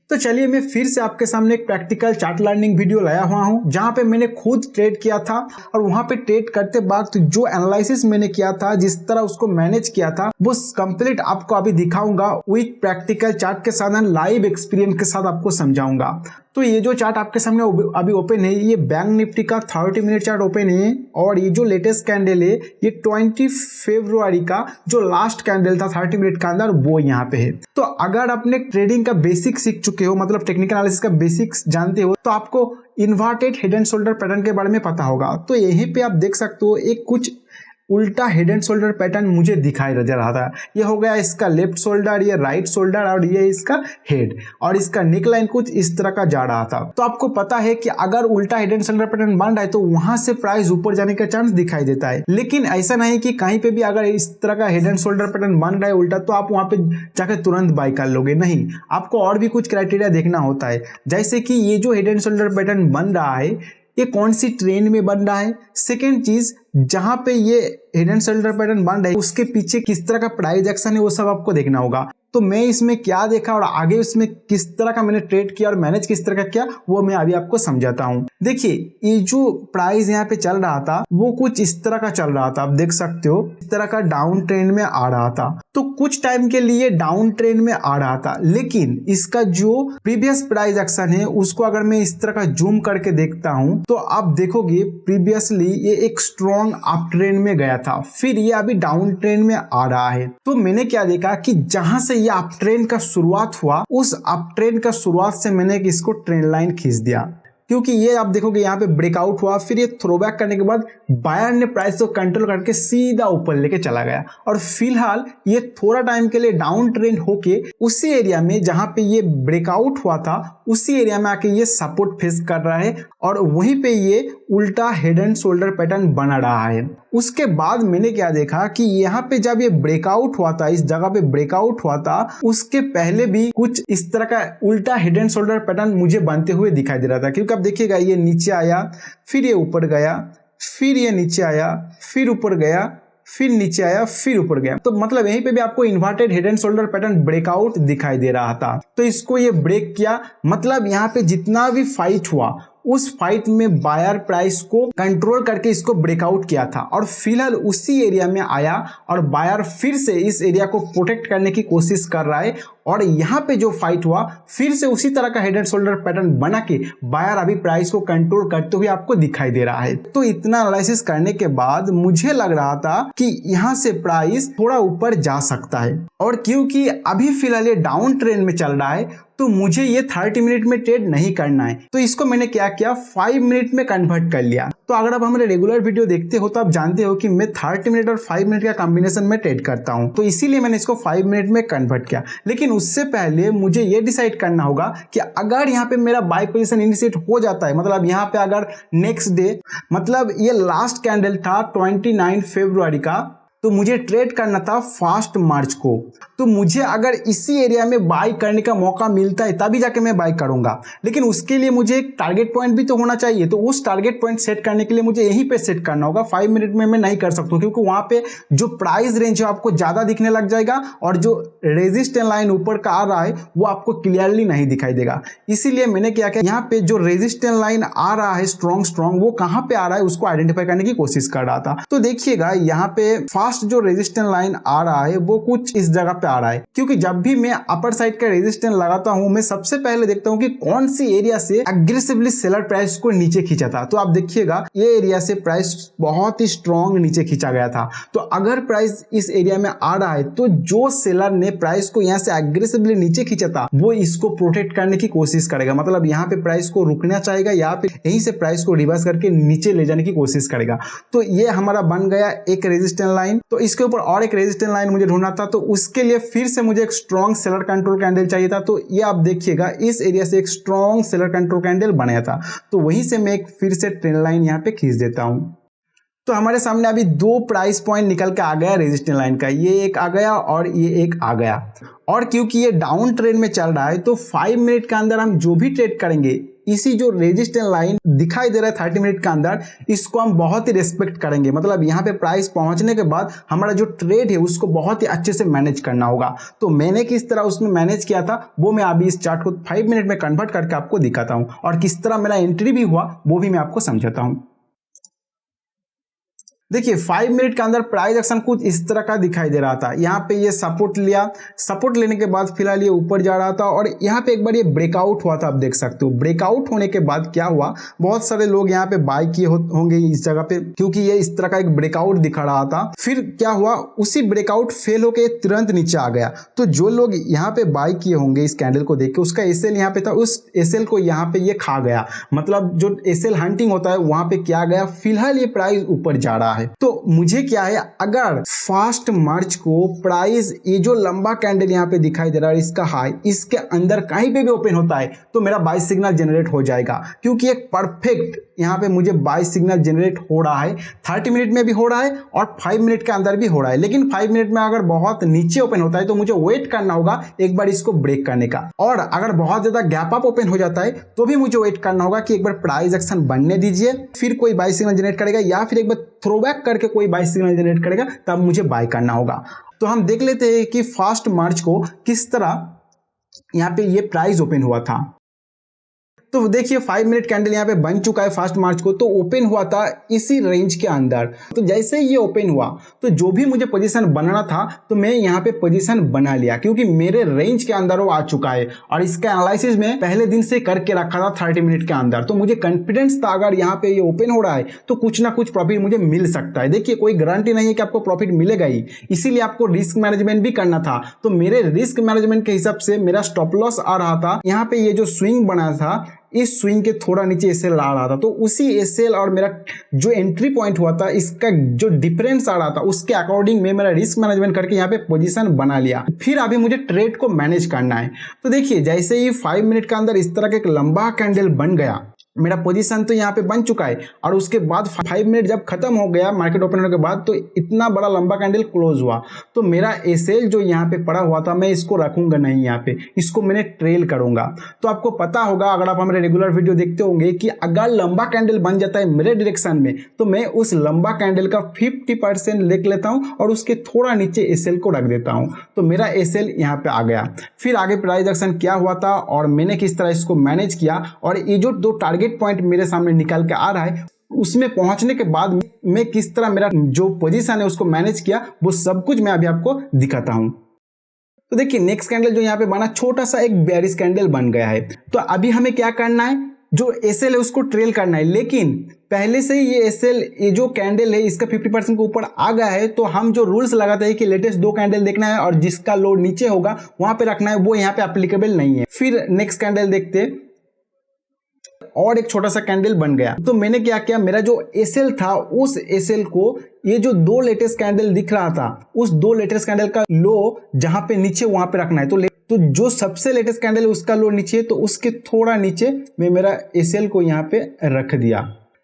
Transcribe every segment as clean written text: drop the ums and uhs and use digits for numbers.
तो चलिए मैं फिर से आपके सामने एक प्रैक्टिकल चार्ट लर्निंग वीडियो लाया हुआ हूं, जहां पे मैंने खुद ट्रेड किया था और वहां पे ट्रेड करते वक्त जो एनालिसिस मैंने किया था, जिस तरह उसको मैनेज किया था, वो कंप्लीट आपको अभी दिखाऊंगा विथ प्रैक्टिकल चार्ट के साथ, लाइव एक्सपीरियंस के साथ आपको समझाऊंगा। तो ये जो चार्ट आपके सामने अभी ओपन है, ये बैंक निफ्टी का 30 मिनट चार्ट ओपन है और ये जो लेटेस्ट कैंडल है ये 20 फरवरी का जो लास्ट कैंडल था 30 मिनट का अंदर, वो यहाँ पे है। तो अगर आपने ट्रेडिंग का बेसिक सीख चुके हो, मतलब टेक्निकल एनालिसिस का बेसिक्स जानते हो, तो आपको inverted head and shoulder pattern के बारे में पता होगा। तो यहीं पे आप देख सकते हो एक कुछ उल्टा हेड एंड शोल्डर पैटर्न मुझे दिखाई दे रहा था। ये हो गया इसका लेफ्ट शोल्डर, ये राइट शोल्डर और ये इसका हेड, और इसका नेक लाइन कुछ इस तरह का जा रहा था। तो आपको पता है कि अगर उल्टा हेड एंड शोल्डर पैटर्न बन रहा है तो वहां से प्राइस ऊपर जाने का चांस दिखाई देता है। लेकिन ऐसा नहीं कि कहीं पे भी अगर इस तरह का हेड एंड शोल्डर पैटर्न बन रहा है उल्टा तो आप वहां पे जाकर तुरंत बाय कर लोगे, नहीं। आपको और भी कुछ क्राइटेरिया देखना होता है, जैसे कि ये जो हेड एंड शोल्डर पैटर्न बन रहा है ये कौन सी ट्रेंड में बन रहा है। सेकेंड चीज, जहां पे ये हेड एंड शोल्डर पैटर्न बन रहा है उसके पीछे किस तरह का प्राइस एक्शन है, वो सब आपको देखना होगा। तो मैं इसमें क्या देखा और आगे इसमें किस तरह का मैंने ट्रेड किया और मैनेज किस तरह का किया, वो मैं अभी आपको समझाता हूं। देखिए ये जो प्राइस यहाँ पे चल रहा था वो कुछ इस तरह का चल रहा था, आप देख सकते हो इस तरह का डाउन ट्रेंड में आ रहा था। तो कुछ टाइम के लिए डाउन ट्रेंड में आ रहा था, लेकिन इसका जो प्रीवियस प्राइस एक्शन है उसको अगर मैं इस तरह का जूम करके देखता हूं तो आप देखोगे प्रीवियसली ये एक स्ट्रॉन्ग अप ट्रेंड में गया था, फिर ये अभी डाउन ट्रेंड में आ रहा है। तो मैंने क्या देखा कि जहां से ये अप ट्रेंड का शुरुआत हुआ, उस अप ट्रेंड का शुरुआत से मैंने इसको ट्रेंड लाइन खींच दिया, क्योंकि ये आप देखोगे यहाँ पे ब्रेकआउट हुआ, फिर ये थ्रोबैक करने के बाद बायर ने प्राइस को कंट्रोल करके सीधा ऊपर लेके चला गया और फिलहाल ये थोड़ा टाइम के लिए डाउन ट्रेंड होके उसी एरिया में जहां पे ये ब्रेकआउट हुआ था उसी एरिया में आके ये सपोर्ट फेस कर रहा है और वहीं पे ये उल्टा हेड एंड शोल्डर पैटर्न बना रहा है। उसके बाद मैंने क्या देखा कि यहाँ पे जब ये ब्रेकआउट हुआ था, इस जगह पे ब्रेकआउट हुआ था, उसके पहले भी कुछ इस तरह का उल्टा हेड एंड शोल्डर पैटर्न मुझे बनते हुए दिखाई दे रहा था। क्योंकि आप देखिएगा ये नीचे आया, फिर ये ऊपर गया, फिर ये नीचे आया, फिर ऊपर गया, फिर नीचे आया, फिर ऊपर गया। तो मतलब यहीं पे भी आपको inverted head and shoulder pattern breakout दिखाई दे रहा था। तो इसको ये ब्रेक किया, मतलब यहाँ पे जितना भी फाइट हुआ उस फाइट में बायर प्राइस को कंट्रोल करके इसको ब्रेकआउट किया था और फिलहाल उसी एरिया में आया और बायर फिर से इस एरिया को प्रोटेक्ट करने की कोशिश कर रहा है और यहाँ पे जो फाइट हुआ फिर से उसी तरह का हेड एंड शोल्डर पैटर्न बना के बायर अभी प्राइस को कंट्रोल करते हुए आपको दिखाई दे रहा है। तो इतना एनालिसिस करने के बाद मुझे लग रहा था कि यहाँ से प्राइस थोड़ा ऊपर जा सकता है, और क्योंकि अभी फिलहाल ये डाउन ट्रेंड में चल रहा है तो मुझे ये 30 मिनट में ट्रेड नहीं करना है। तो इसको मैंने क्या किया, 5 मिनट में कन्वर्ट कर लिया। तो अगर आप हमारे रेगुलर वीडियो देखते हो तो आप जानते हो कि मैं 30 मिनट और 5 मिनट का कॉम्बिनेशन में ट्रेड करता हूं, तो इसीलिए मैंने इसको 5 मिनट में कन्वर्ट किया। लेकिन उससे पहले मुझे ये डिसाइड करना होगा कि अगर यहाँ पे मेरा बाय पोजीशन इनिशिएट हो जाता है, मतलब यहाँ पे अगर नेक्स्ट डे, मतलब ये लास्ट कैंडल था 29 फरवरी का, तो मुझे ट्रेड करना था 1 मार्च को। तो मुझे अगर इसी एरिया में बाय करने का मौका मिलता है तभी जाके मैं बाय करूंगा, लेकिन उसके लिए मुझे एक टारगेट पॉइंट भी तो होना चाहिए। तो उस टारगेट पॉइंट सेट करने के लिए मुझे यहीं पे सेट करना होगा। 5 मिनट में मैं नहीं कर सकता हूं, क्योंकि वहां पे जो प्राइस रेंज है आपको ज्यादा दिखने लग जाएगा और जो रेजिस्टेंस लाइन ऊपर का आ रहा है वो आपको क्लियरली नहीं दिखाई देगा। इसीलिए मैंने क्या किया, यहाँ पे जो रेजिस्टेंस लाइन आ रहा है स्ट्रॉन्ग वो कहां पे आ रहा है उसको आइडेंटिफाई करने की कोशिश कर रहा था। तो देखिएगा यहाँ पे जो रेजिस्टेंस लाइन आ रहा है वो कुछ इस जगह पे आ रहा है, क्योंकि जब भी मैं अपर साइड का रेजिस्टेंस लगाता हूं मैं सबसे पहले देखता हूं कि कौन सी एरिया से एग्रेसिवली सेलर प्राइस को नीचे खींचा था। तो आप देखिएगा ये एरिया से प्राइस बहुत ही स्ट्रॉन्ग नीचे खींचा गया था। तो अगर प्राइस इस एरिया में आ रहा है तो जो सेलर ने प्राइस को यहाँ से एग्रेसिवली नीचे खींचा था वो इसको प्रोटेक्ट करने की कोशिश करेगा, मतलब यहाँ पे प्राइस को रुकना चाहेगा या फिर यहीं से प्राइस को रिवर्स करके नीचे ले जाने की कोशिश करेगा। तो ये हमारा बन गया एक रेजिस्टेंस लाइन। तो इसके ऊपर और एक रेजिस्टेंस लाइन मुझे ढूंढना था, तो उसके लिए फिर से मुझे एक स्ट्रॉन्ग सेलर कंट्रोल कैंडल चाहिए था। तो ये आप देखिएगा इस एरिया से एक स्ट्रॉन्ग सेलर कंट्रोल कैंडल बनाया था, तो वहीं से मैं एक फिर से ट्रेंड लाइन यहाँ पे खींच देता हूँ। तो हमारे सामने अभी दो प्राइस पॉइंट निकल के आ गया रेजिस्टेंस लाइन का, ये एक आ गया और ये एक आ गया। और क्योंकि ये डाउन ट्रेंड में चल रहा है तो 5 मिनट के अंदर हम जो भी ट्रेड करेंगे, इसी जो रेजिस्टेंस लाइन दिखाई दे रहा है 30 मिनट के अंदर, इसको हम बहुत ही रिस्पेक्ट करेंगे। मतलब यहाँ पे प्राइस पहुंचने के बाद हमारा जो ट्रेड है उसको बहुत ही अच्छे से मैनेज करना होगा। तो मैंने किस तरह उसमें मैनेज किया था वो मैं अभी इस चार्ट को 5 मिनट में कन्वर्ट करके आपको दिखाता हूँ, और किस तरह मेरा एंट्री भी हुआ वो भी मैं आपको समझाता हूँ। देखिए 5 मिनट के अंदर प्राइस एक्शन कुछ इस तरह का दिखाई दे रहा था। यहाँ पे ये सपोर्ट लिया, सपोर्ट लेने के बाद फिलहाल ये ऊपर जा रहा था और यहाँ पे एक बार ये ब्रेकआउट हुआ था, आप देख सकते हो। ब्रेकआउट होने के बाद क्या हुआ, बहुत सारे लोग यहाँ पे बाय किए होंगे इस जगह पे, क्योंकि ये इस तरह का एक ब्रेकआउट दिखा रहा था। फिर क्या हुआ, उसी ब्रेकआउट फेल होकर तुरंत नीचे आ गया। तो जो लोग यहाँ पे बाय किए होंगे इस कैंडल को देख के, उसका एसएल यहाँ पे था, उस एसएल को यहाँ पे ये खा गया। मतलब जो एसएल हंटिंग होता है वहां पे क्या गया, फिलहाल ये प्राइस ऊपर जा रहा है। तो मुझे क्या है, अगर फास्ट मार्च को प्राइस ये जो लंबा कैंडल यहाँ पे दिखाई दे रहा है इसका हाई, इसके अंदर कहीं पे भी ओपन होता है तो मेरा बाय सिग्नल जनरेट हो जाएगा, क्योंकि एक परफेक्ट यहाँ पे मुझे बाय सिग्नल जनरेट हो रहा है। 30 मिनट में भी हो रहा है और 5 मिनट के अंदर भी हो रहा है। लेकिन 5 मिनट में अगर बहुत नीचे ओपन होता है तो मुझे वेट करना होगा एक बार इसको ब्रेक करने का, और अगर बहुत ज्यादा गैप अप ओपन हो जाता है तो भी मुझे वेट करना होगा कि एक बार प्राइस एक्शन बनने दीजिए, फिर कोई बाय सिग्नल जनरेट करेगा या फिर एक बार थ्रोबैक करके कोई बाय सिग्नल जनरेट करेगा, तब मुझे बाय करना होगा। तो हम देख लेते हैं कि फास्ट मार्च को किस तरह यहाँ पे ये प्राइस ओपन हुआ था। तो देखिए 5 मिनट कैंडल यहाँ पे बन चुका है फास्ट मार्च को, तो ओपन हुआ था इसी रेंज के अंदर। तो जैसे ही ये ओपन हुआ तो जो भी मुझे पोजीशन बनाना था तो मैं यहाँ पे पोजीशन बना लिया, क्योंकि मेरे रेंज के अंदर वो आ चुका है और इसका एनालिसिस में पहले दिन से करके रखा था 30 मिनट के अंदर। तो मुझे कॉन्फिडेंस था अगर यहाँ पे ये ओपन हो रहा है तो कुछ ना कुछ प्रॉफिट मुझे मिल सकता है। देखिए कोई गारंटी नहीं है कि आपको प्रॉफिट मिलेगा ही, इसीलिए आपको रिस्क मैनेजमेंट भी करना था। तो मेरे रिस्क मैनेजमेंट के हिसाब से मेरा स्टॉप लॉस आ रहा था यहाँ पे, ये जो स्विंग बना था इस स्विंग के थोड़ा नीचे एसएल आ रहा था, तो उसी एसएल और मेरा जो एंट्री पॉइंट हुआ था इसका जो डिफरेंस आ रहा था उसके अकॉर्डिंग में मेरा रिस्क मैनेजमेंट करके यहाँ पे पोजीशन बना लिया। फिर अभी मुझे ट्रेड को मैनेज करना है। तो देखिए जैसे ही 5 मिनट के अंदर इस तरह का एक लंबा कैंडल बन गया, मेरा पोजीशन तो यहाँ पे बन चुका है, और उसके बाद 5 मिनट जब खत्म हो गया मार्केट ओपन होने के बाद तो इतना बड़ा लंबा कैंडल क्लोज हुआ। तो मेरा एसएल जो यहाँ पे पड़ा हुआ था मैं इसको रखूंगा नहीं, यहाँ पे इसको मैंने ट्रेल करूंगा। तो आपको पता होगा अगर आप हमारे रेगुलर वीडियो देखते होंगे कि अगर लंबा कैंडल बन जाता है मेरे डायरेक्शन में तो मैं उस लंबा कैंडल का 50% लेक लेता हूँ और उसके थोड़ा नीचे एसएल को रख देता हूँ। तो मेरा एसएल यहाँ पे आ गया। फिर आगे प्राइस एक्शन क्या हुआ था और मैंने किस तरह इसको मैनेज किया, और ये जो दो टारगेट पॉइंट मेरे सामने निकल के आ रहा है उसमें पहुंचने के बाद मैं किस तरह मेरा जो पोजीशन है उसको मैनेज किया, वो सब कुछ मैं अभी आपको दिखाता हूं। तो देखिए नेक्स्ट कैंडल जो यहाँ पे बना, छोटा सा एक बेयरिश कैंडल बन गया है। तो अभी हमें क्या करना है, जो एसएल है उसको ट्रेल करना है, लेकिन पहले से ही ये एसएल ये जो कैंडल है इसका 50% के ऊपर आ गया है। तो हम जो रूल्स लगाते हैं कि लेटेस्ट 2 कैंडल देखना है और जिसका लो नीचे होगा वहां पे रखना है, वो यहाँ पे एप्लीकेबल नहीं है। फिर नेक्स्ट कैंडल देखते, और एक छोटा सा कैंडल बन गया। तो मैंने क्या किया, मेरा जो एसएल था उस एसएल को ये जो 2 लेटेस्ट कैंडल दिख रहा था उस 2 लेटेस्ट कैंडल का लो जहां पे नीचे वहां पे रखना है। तो जो सबसे लेटेस्ट कैंडल है उसका लो नीचे, तो उसके थोड़ा नीचे मैं मेरा एसएल को यहाँ पे रख दिया।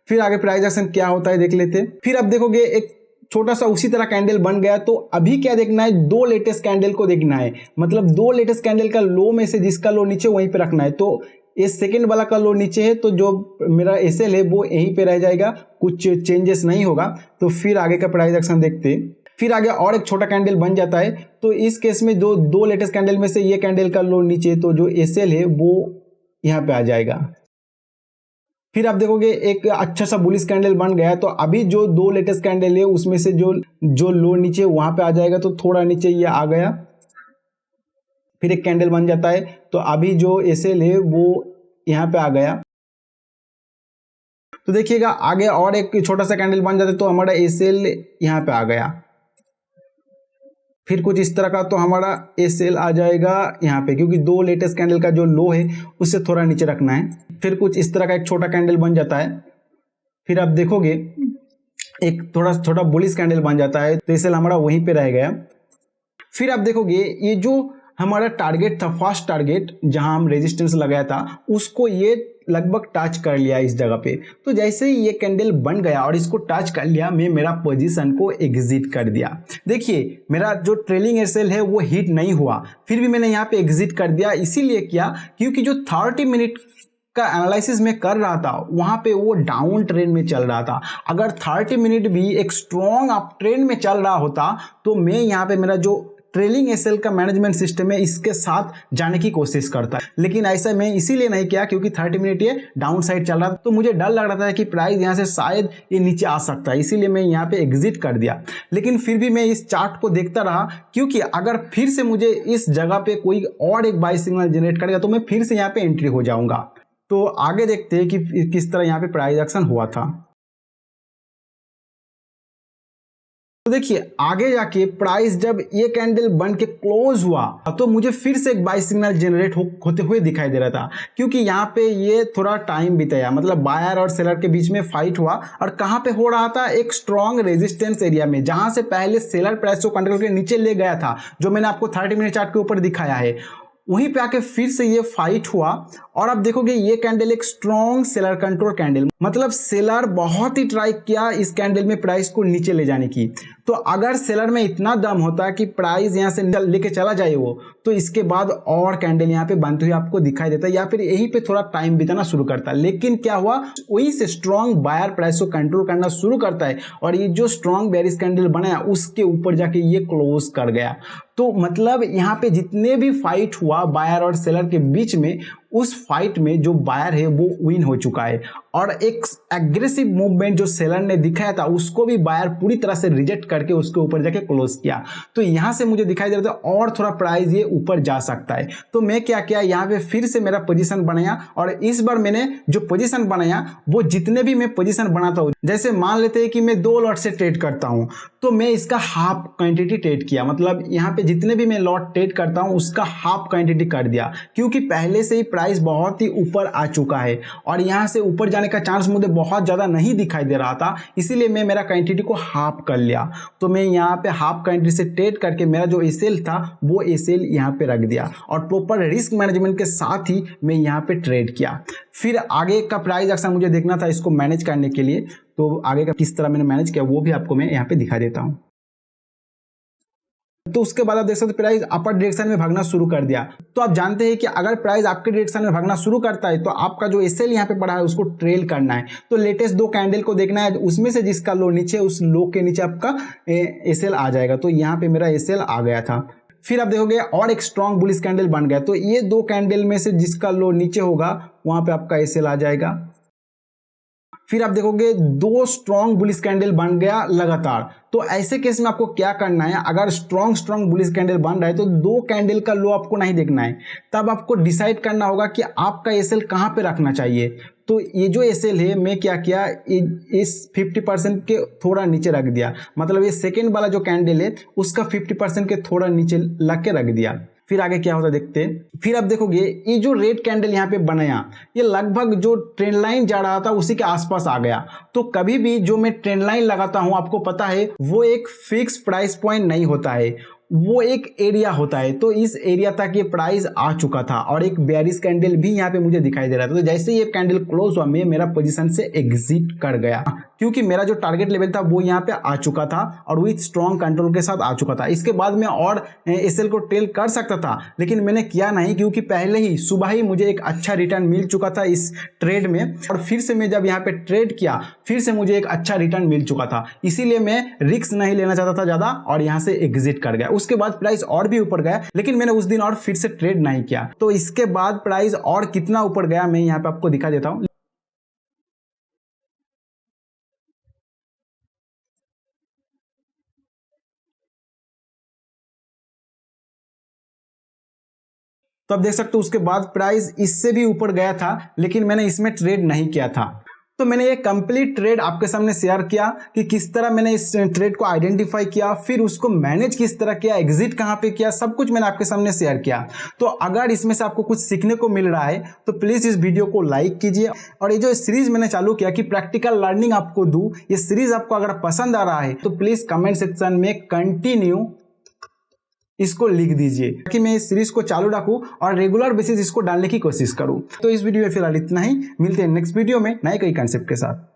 फिर आगे प्राइस एक्शन क्या होता है देख लेते। फिर अब देखोगे एक छोटा सा उसी तरह कैंडल बन गया। तो अभी क्या देखना है, 2 लेटेस्ट कैंडल को देखना है, मतलब 2 लेटेस्ट कैंडल का लो में से जिसका लो नीचे वहीं पे रखना है। तो ये सेकंड वाला का लो नीचे है तो जो मेरा एसएल है वो यहीं पे रह जाएगा, कुछ चेंजेस नहीं होगा। तो फिर आगे का प्राइस एक्शन देखते। फिर आगे और एक छोटा कैंडल बन जाता है। तो इस केस में जो 2 लेटेस्ट कैंडल में से ये कैंडल का लो नीचे, तो जो एसएल है वो यहाँ पे आ जाएगा। फिर आप देखोगे एक अच्छा सा बुलिश कैंडल बन गया। तो अभी जो 2 लेटेस्ट कैंडल है उसमें से जो लो नीचे वहां पे आ जाएगा, तो थोड़ा नीचे ये आ गया। फिर एक कैंडल बन जाता है। तो अभी जो एसएल है वो यहाँ पे आ गया। तो देखिएगा आगे और एक छोटा सा कैंडल बन जाता है तो हमारा एसएल यहाँ पे आ गया। फिर कुछ इस तरह का तो हमारा एसएल आ जाएगा यहाँ पे, क्योंकि 2 लेटेस्ट कैंडल का जो लो है उससे थोड़ा नीचे रखना है। फिर कुछ इस तरह का एक छोटा कैंडल बन जाता है। फिर आप देखोगे एक थोड़ा छोटा बुलिश कैंडल बन जाता है, तो एसएल हमारा वहीं पे रह गया। फिर आप देखोगे ये जो हमारा टारगेट था, फर्स्ट टारगेट जहां हम रेजिस्टेंस लगाया था उसको ये लगभग टच कर लिया इस जगह पे। तो जैसे ही ये कैंडल बन गया और इसको टच कर लिया, मैं मेरा पोजीशन को एग्जिट कर दिया। देखिए मेरा जो ट्रेलिंग एसएल है वो हिट नहीं हुआ, फिर भी मैंने यहाँ पे एग्जिट कर दिया। इसीलिए किया क्योंकि जो 30 मिनट का एनालिसिस में कर रहा था वहां पे वो डाउन ट्रेंड में चल रहा था। अगर 30 मिनट भी एक स्ट्रॉन्ग अप ट्रेंड में चल रहा होता तो मैं यहाँ पे मेरा जो ट्रेलिंग एसएल का मैनेजमेंट सिस्टम है इसके साथ जाने की कोशिश करता है, लेकिन ऐसा मैं इसीलिए नहीं किया क्योंकि 30 मिनट ये डाउन साइड चल रहा था। तो मुझे डर लग रहा था कि प्राइस यहाँ से शायद ये नीचे आ सकता है, इसीलिए मैं यहाँ पे एग्जिट कर दिया। लेकिन फिर भी मैं इस चार्ट को देखता रहा क्योंकि अगर फिर से मुझे इस जगह पे कोई और एक बाय सिग्नल जनरेट करेगा तो मैं फिर से यहाँ पे एंट्री हो जाऊंगा। तो आगे देखते हैं कि किस तरह यहाँ पे प्राइस एक्शन हुआ था। तो देखिए आगे जाके प्राइस जब ये कैंडल बन के क्लोज हुआ तो मुझे फिर से एक बाय सिग्नल जनरेट होते हुए दिखाई दे रहा था, क्योंकि यहाँ पे ये थोड़ा टाइम बिताया, मतलब बायर और सेलर के बीच में फाइट हुआ। और कहाँ पे हो रहा था, एक स्ट्रॉन्ग रेजिस्टेंस एरिया में, जहां से पहले सेलर प्राइस को कंट्रोल के नीचे ले गया था, जो मैंने आपको 30 मिनट चार्ट के ऊपर दिखाया है। वहीं पे आके फिर से ये फाइट हुआ और आप देखोगे ये कैंडल एक स्ट्रॉन्ग सेलर कंट्रोल कैंडल, मतलब सेलर बहुत ही ट्राई किया इस कैंडल में प्राइस को नीचे ले जाने की। तो अगर सेलर में इतना दम होता कि प्राइस यहाँ से लेके चला जाए वो, तो इसके बाद और कैंडल यहाँ पे बनते हुए आपको दिखाई देता या फिर यहीं पे थोड़ा टाइम बिताना शुरू करता। लेकिन क्या हुआ, वहीं से स्ट्रॉन्ग बायर प्राइस को कंट्रोल करना शुरू करता है और ये जो स्ट्रॉन्ग बेरिश कैंडल बनाया उसके ऊपर जाके ये क्लोज कर गया। तो मतलब यहाँ पे जितने भी फाइट हुआ बायर और सेलर के बीच में, उस फाइट में जो बायर है वो विन हो चुका है और एक एग्रेसिव मूवमेंट जो सेलर ने दिखाया था उसको भी बायर पूरी तरह से रिजेक्ट करके उसके ऊपर जाके क्लोज किया। तो यहाँ से मुझे दिखाई दे रहा था और थोड़ा प्राइस ये ऊपर जा सकता है। तो मैं क्या किया, यहाँ पे फिर से मेरा पोजीशन बनाया और इस बार मैंने जो पोजीशन बनाया वो जितने भी मैं पोजीशन बनाता हूँ, जैसे मान लेते हैं कि मैं 2 लॉट से ट्रेड करता हूँ तो मैं इसका हाफ क्वांटिटी ट्रेड किया, मतलब यहाँ पे जितने भी मैं लॉट ट्रेड करता हूँ उसका हाफ क्वांटिटी कर दिया, क्योंकि पहले से ही प्राइस बहुत ही ऊपर आ चुका है और यहाँ से ऊपर जाने का चांस मुझे बहुत ज़्यादा नहीं दिखाई दे रहा था, इसीलिए मैं मेरा क्वांटिटी को हाफ कर लिया। तो मैं यहाँ पे हाफ क्वांटिटी से ट्रेड करके मेरा जो एसएल था वो एसएल यहाँ पे रख दिया और प्रॉपर रिस्क मैनेजमेंट के साथ ही मैं यहाँ पे ट्रेड किया। फिर आगे का प्राइस एक्शन मुझे देखना था इसको मैनेज करने के लिए, तो आगे का किस तरह मैंने मैनेज किया वो भी आपको मैं यहाँ पे दिखा देता हूँ। तो उसके बाद आप देख सकते प्राइस अपर डायरेक्शन में भागना शुरू कर दिया। तो आप जानते हैं कि अगर प्राइस आपके डायरेक्शन में भागना शुरू करता है तो आपका जो एसएल यहाँ पे पड़ा है उसको ट्रेल करना है। तो लेटेस्ट 2 कैंडल को देखना है, उसमें से जिसका लो नीचे, उस लो के नीचे आपका एसएल आ जाएगा। तो यहाँ पे मेरा एसएल आ गया था। फिर आप देखोगे और एक स्ट्रॉन्ग बुलिश कैंडल बन गया, तो ये 2 कैंडल में से जिसका लो नीचे होगा वहां पे आपका एसएल आ जाएगा। फिर आप देखोगे 2 स्ट्रॉन्ग बुलिश कैंडल बन गया लगातार। तो ऐसे केस में आपको क्या करना है, अगर स्ट्रॉन्ग बुलिश कैंडल बन रहा है तो 2 कैंडल का लो आपको नहीं देखना है, तब आपको डिसाइड करना होगा कि आपका एसएल कहां पे रखना चाहिए। तो ये जो एसएल है मैं क्या किया, इस 50% के थोड़ा नीचे रख दिया, मतलब ये सेकेंड वाला जो कैंडल है उसका 50% के थोड़ा नीचे ला के रख दिया। फिर आगे क्या होता देखते हैं। फिर आप देखोगे ये जो रेड कैंडल यहाँ पे बनाया ये लगभग जो ट्रेंड लाइन जा रहा था उसी के आसपास आ गया। तो कभी भी जो मैं ट्रेंड लाइन लगाता हूं आपको पता है वो एक फिक्स प्राइस पॉइंट नहीं होता है, वो एक एरिया होता है। तो इस एरिया तक ये प्राइस आ चुका था और एक बेयरिश कैंडल भी यहाँ पे मुझे दिखाई दे रहा था। तो जैसे ही ये कैंडल क्लोज हुआ मैं मेरा पोजीशन से एग्जिट कर गया, क्योंकि मेरा जो टारगेट लेवल था वो यहाँ पे आ चुका था और विथ स्ट्रॉन्ग कंट्रोल के साथ आ चुका था। इसके बाद मैं और एसएल को ट्रेल कर सकता था, लेकिन मैंने किया नहीं, क्योंकि पहले ही सुबह ही मुझे एक अच्छा रिटर्न मिल चुका था इस ट्रेड में और फिर से मैं जब यहाँ पे ट्रेड किया फिर से मुझे एक अच्छा रिटर्न मिल चुका था। इसीलिए मैं रिस्क नहीं लेना चाहता था ज्यादा और यहाँ से एग्जिट कर गया। उसके बाद प्राइस और भी ऊपर गया, लेकिन मैंने उस दिन और फिर से ट्रेड नहीं किया। तो इसके बाद प्राइस और कितना ऊपर गया मैं यहाँ पे आपको दिखा देता हूँ। तो आप देख सकते हो उसके बाद प्राइस इससे भी ऊपर गया था, लेकिन मैंने इसमें ट्रेड नहीं किया था। तो मैंने ये कंप्लीट ट्रेड आपके सामने शेयर किया कि किस तरह मैंने इस ट्रेड को आइडेंटिफाई किया, फिर उसको मैनेज किस तरह किया, एग्जिट कहां पे किया, सब कुछ मैंने आपके सामने शेयर किया। तो अगर इसमें से आपको कुछ सीखने को मिल रहा है तो प्लीज इस वीडियो को लाइक कीजिए। और ये जो सीरीज मैंने चालू किया कि प्रैक्टिकल लर्निंग आपको दूं, ये सीरीज आपको अगर पसंद आ रहा है तो प्लीज कमेंट सेक्शन में कंटिन्यू इसको लिख दीजिए ताकि मैं इस सीरीज को चालू रखूं और रेगुलर बेसिस इसको डालने की कोशिश करूं। तो इस वीडियो में फिलहाल इतना ही, मिलते हैं नेक्स्ट वीडियो में नए कई कंसेप्ट के साथ।